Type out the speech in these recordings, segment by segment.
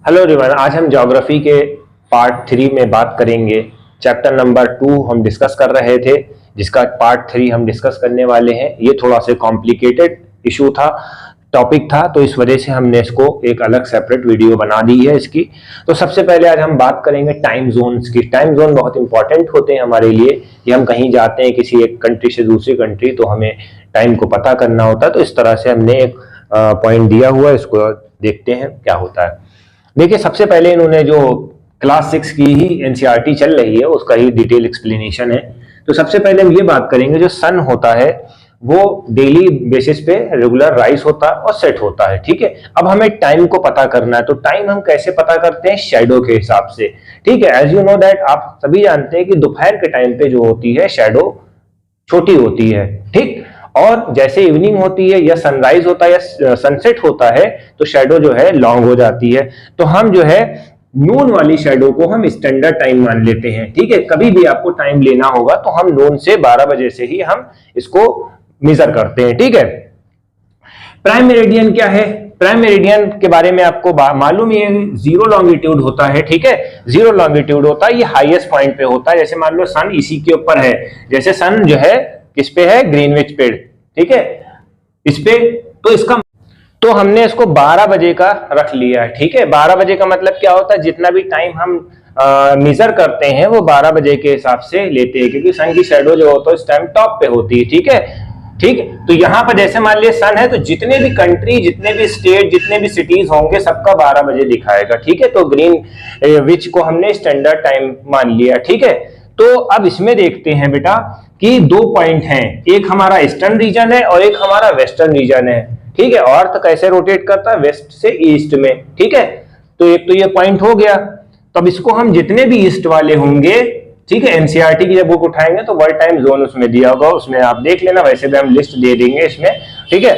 Hello everyone, आज हम geography के पार्ट 3 में बात करेंगे। चैप्टर नंबर 2 हम डिस्कस कर रहे थे, जिसका पार्ट 3 हम डिस्कस करने वाले हैं। ये थोड़ा सा कॉम्प्लिकेटेड इशू था, टॉपिक था, तो इस वजह से हमने इसको एक अलग सेपरेट वीडियो बना दी है इसकी। तो सबसे पहले आज हम बात करेंगे टाइम जोन्स की। टाइम जोन बहुत इंपॉर्टेंट होते हैं हमारे लिए कि हम कहीं जाते हैं किसी एक कंट्री से दूसरी कंट्री, तो हमें टाइम को पता करना होता है। तो इस तरह से हमने एक पॉइंट दिया हुआ है, इसको देखते हैं क्या होता है। देखिए, सबसे पहले इन्होंने जो क्लास 6 की ही एनसीईआरटी चल रही है उसका ही डिटेल एक्सप्लेनेशन है। तो सबसे पहले हम ये बात करेंगे, जो सन होता है वो डेली बेसिस पे रेगुलर राइज होता है और सेट होता है, ठीक है। अब हमें टाइम को पता करना है, तो टाइम हम कैसे पता करते हैं? शैडो के हिसाब से, ठीक है। एज यू नो दैट, आप सभी जानते हैं कि दोपहर के टाइम पे जो होती है शैडो छोटी होती है, ठीक। और जैसे इवनिंग होती है या सनराइज होता है या सनसेट होता है तो शैडो जो है लॉन्ग हो जाती है। तो हम जो है नून वाली शैडो को हम स्टैंडर्ड टाइम मान लेते हैं, ठीक है। कभी भी आपको टाइम लेना होगा तो हम नून से 12 बजे से ही हम इसको मेजर करते हैं, ठीक है। प्राइम मेरिडियन क्या है? प्राइम मेरिडियन के बारे में आपको मालूम ही है, जीरो लॉन्गिट्यूड होता है, ठीक है। जीरो लॉन्गिट्यूड होता है, ये हाईएस्ट पॉइंट पे होता है। जैसे मान लो सन इसी के ऊपर है, जैसे सन जो है किस पे है? ग्रीनविच पे, ठीक है, इस पे। तो हमने इसको 12 बजे का रख लिया है, ठीक है। 12 बजे का मतलब क्या होता है? जितना भी टाइम हम मेजर करते हैं वो 12 बजे के हिसाब से लेते हैं, क्योंकि सन की शैडो जो होता है इस टाइम टॉप पे होती है, ठीक है। ठीक, तो यहां पर जैसे मान लिया सन है, तो जितने भी कंट्री, जितने भी स्टेट, जितने भी सिटीज होंगे सबका 12 बजे दिखाएगा, ठीक है। तो ग्रीन विच को हमने स्टैंडर्ड टाइम मान लिया, ठीक है। तो अब इसमें देखते हैं बेटा कि 2 पॉइंट हैं, एक हमारा ईस्टर्न रीजन है और एक हमारा वेस्टर्न रीजन है, ठीक है। अर्थ कैसे रोटेट करता है? वेस्ट से ईस्ट में, ठीक है। तो एक तो ये पॉइंट हो गया। तो अब इसको हम जितने भी ईस्ट वाले होंगे, ठीक है, एनसीईआरटी की जब बुक उठाएंगे तो वर्ल्ड टाइम जोन उसमें दिया होगा, उसमें आप देख लेना, वैसे भी हम लिस्ट दे देंगे इसमें, ठीक है।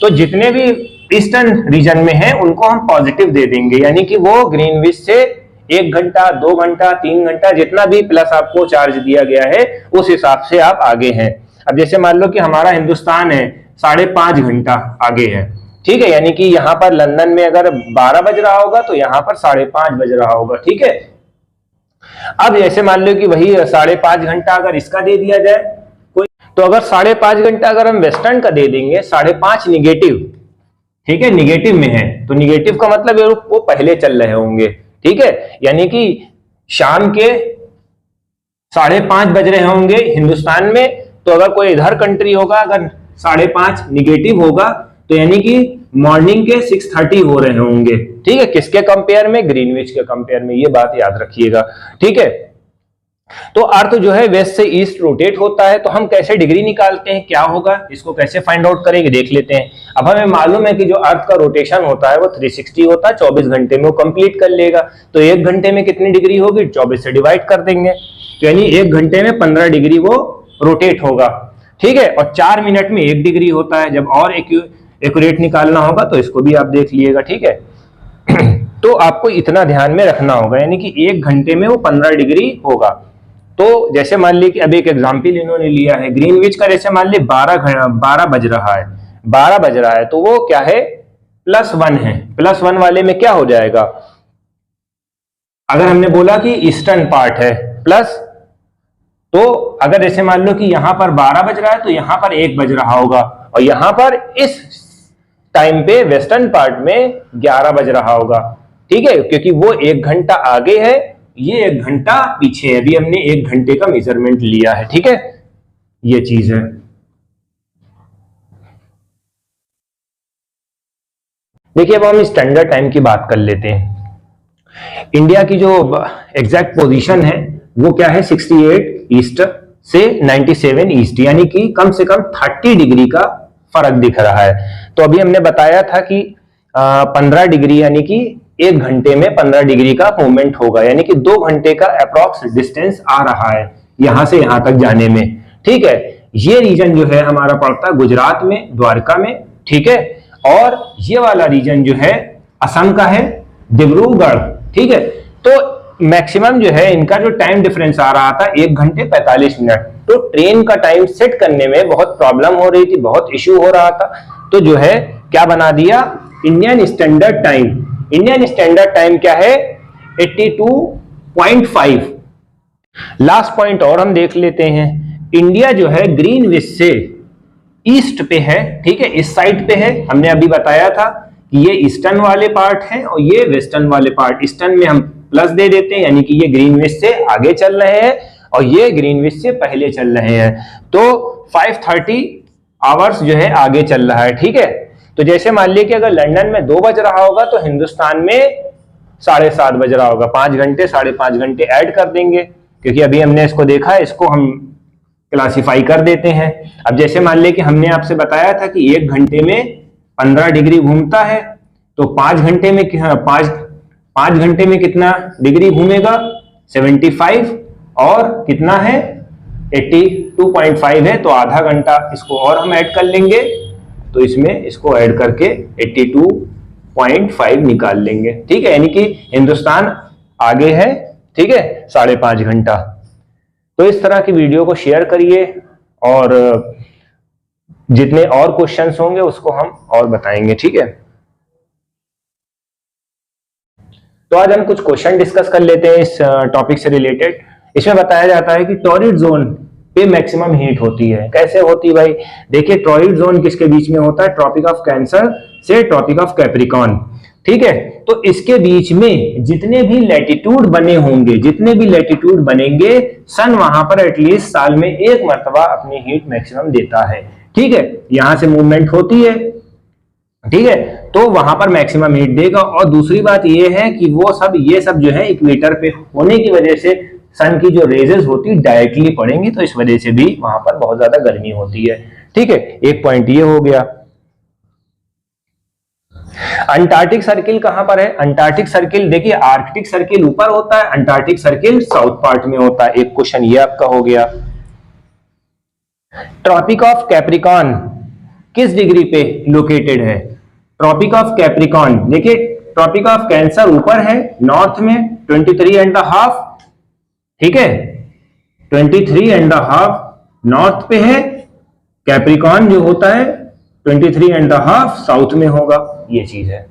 तो जितने भी ईस्टर्न रीजन में है उनको हम पॉजिटिव दे देंगे, यानी कि वो ग्रीनविच से 1 घंटा, 2 घंटा, 3 घंटा, जितना भी प्लस आपको चार्ज दिया गया है उस हिसाब से आप आगे हैं। अब जैसे मान लो कि हमारा हिंदुस्तान है 5.5 घंटा आगे है, ठीक है। यानी कि यहाँ पर लंदन में अगर 12 बज रहा होगा तो यहाँ पर 5.5 बज रहा होगा, ठीक है। अब जैसे मान लो कि वही 5.5 घंटा अगर इसका दे दिया जाए कोई, तो अगर 5.5 घंटा अगर हम वेस्टर्न का दे देंगे, 5.5 निगेटिव, ठीक है, निगेटिव में है, तो निगेटिव का मतलब वो पहले चल रहे होंगे, ठीक है। यानी कि शाम के 5.5 बज रहे होंगे हिंदुस्तान में, तो अगर कोई इधर कंट्री होगा, अगर 5.5 निगेटिव होगा तो यानी कि मॉर्निंग के 6:30 हो रहे होंगे, ठीक है। किसके कंपेयर में? ग्रीनविच के कंपेयर में, ये बात याद रखिएगा, ठीक है। तो अर्थ जो है वेस्ट से ईस्ट रोटेट होता है, तो हम कैसे डिग्री निकालते हैं, क्या होगा, इसको कैसे फाइंड आउट करेंगे देख लेते हैं। अब हमें मालूम है कि जो अर्थ का रोटेशन होता है वो 360 होता है, 24 घंटे में वो कंप्लीट कर लेगा। तो 1 घंटे में कितनी डिग्री होगी? 24 से डिवाइड कर देंगे, तो यानी 1 घंटे में 15 डिग्री वो रोटेट होगा, ठीक है। और 4 मिनट में 1 डिग्री होता है। जब और एक्यूरेट निकालना होगा तो इसको भी आप देख लीजिएगा, ठीक है। तो आपको इतना ध्यान में रखना होगा, यानी कि 1 घंटे में वो 15 डिग्री होगा। तो जैसे मान ली कि अब एक एग्जाम्पल इन्होंने लिया है ग्रीनविच का, जैसे मान ली 12 बज रहा है, 12 बज रहा है, तो वो क्या है? +1 है। +1 वाले में क्या हो जाएगा? अगर हमने बोला कि ईस्टर्न पार्ट है प्लस, तो अगर जैसे मान लो कि यहां पर 12 बज रहा है तो यहां पर 1 बज रहा होगा, और यहां पर इस टाइम पे वेस्टर्न पार्ट में 11 बज रहा होगा, ठीक है, क्योंकि वो 1 घंटा आगे है, ये 1 घंटा पीछे है। अभी हमने 1 घंटे का मेजरमेंट लिया है, ठीक है, ये चीज है। देखिए, अब हम स्टैंडर्ड टाइम की बात कर लेते हैं। इंडिया की जो एग्जैक्ट पोजीशन है वो क्या है? 68 ईस्ट से 97 ईस्ट, यानी कि कम से कम 30 डिग्री का फर्क दिख रहा है। तो अभी हमने बताया था कि 15 डिग्री, यानी कि 1 घंटे में 15 डिग्री का मूवमेंट होगा, यानी कि 2 घंटे का अप्रॉक्स डिस्टेंस आ रहा है यहां से यहां तक जाने में, ठीक है। ये रीजन जो है हमारा पड़ता है गुजरात में, द्वारका में, ठीक है। और ये वाला रीजन जो है असम का है, डिब्रूगढ़, ठीक है। तो मैक्सिमम जो है इनका जो टाइम डिफरेंस आ रहा था 1 घंटे 45 मिनट। तो ट्रेन का टाइम सेट करने में बहुत प्रॉब्लम हो रही थी, बहुत इश्यू हो रहा था। तो जो है क्या बना दिया? Indian standard time, Indian standard time क्या है? 82.5। लास्ट पॉइंट और हम देख लेते हैं। इंडिया जो है ग्रीनविच से ईस्ट पे है, ठीक है, इस साइड पे है। हमने अभी बताया था कि ये ईस्टर्न वाले पार्ट है और ये वेस्टर्न वाले पार्ट। ईस्टर्न में हम प्लस दे देते हैं, यानी कि ये ग्रीनविच से आगे चल रहे हैं और ये ग्रीनविच से पहले चल रहे हैं। तो 5:30 आवर्स जो है आगे चल रहा है, ठीक है। तो जैसे मान लीजिए कि अगर लंदन में 2 बज रहा होगा तो हिंदुस्तान में 7:30 बज रहा होगा। 5 घंटे 5.5 घंटे ऐड कर देंगे, क्योंकि अभी हमने इसको देखा है, इसको हम क्लासिफाई कर देते हैं। अब जैसे मान लीजिए कि हमने आपसे बताया था कि 1 घंटे में 15 डिग्री घूमता है, तो 5 घंटे में 5 घंटे में कितना डिग्री घूमेगा? 75। और कितना है? 82.5 है, तो आधा घंटा इसको और हम ऐड कर लेंगे। तो इसमें इसको ऐड करके 82.5 निकाल लेंगे, ठीक है। यानी कि हिंदुस्तान आगे है, ठीक है, 5.5 घंटा। तो इस तरह की वीडियो को शेयर करिए और जितने और क्वेश्चंस होंगे उसको हम और बताएंगे, ठीक है। तो आज हम कुछ क्वेश्चन डिस्कस कर लेते हैं इस टॉपिक से रिलेटेड। इसमें बताया जाता है कि टॉरिड जोन पे मैक्सिमम हीट होती है। कैसे होती है भाई? देखिए, टॉरिड जोन किसके बीच में होता है? ट्रॉपिक ऑफ कैंसर से ट्रॉपिक ऑफ कैप्रिकॉर्न, ठीक है। तो इसके बीच में जितने भी लैटिट्यूड बने होंगे, जितने भी लैटिट्यूड बनेंगे, सन वहां पर एटलीस्ट साल में 1 मरतबा अपनी हीट मैक्सिमम देता है, ठीक है। यहां से मूवमेंट होती है, ठीक है, तो वहां पर मैक्सिमम हीट देगा। और दूसरी बात यह है कि वो सब ये सब जो है इक्वेटर पे होने की वजह से सन की जो रेजेस होती है डायरेक्टली पड़ेंगी, तो इस वजह से भी वहां पर बहुत ज्यादा गर्मी होती है, ठीक है। एक पॉइंट ये हो गया। अंटार्कटिक सर्किल कहां पर है? अंटार्कटिक सर्किल, देखिए, आर्कटिक सर्किल ऊपर होता है, अंटार्कटिक सर्किल साउथ पार्ट में होता है। एक क्वेश्चन ये आपका हो गया। ट्रॉपिक ऑफ कैप्रिकॉर्न किस डिग्री पे लोकेटेड है? ट्रॉपिक ऑफ कैप्रिकॉर्न, देखिए, ट्रॉपिक ऑफ कैंसर ऊपर है नॉर्थ में 23.5, ठीक है, 23.5 नॉर्थ पे है। कैप्रिकॉर्न जो होता है 23.5 साउथ में होगा, ये चीज है।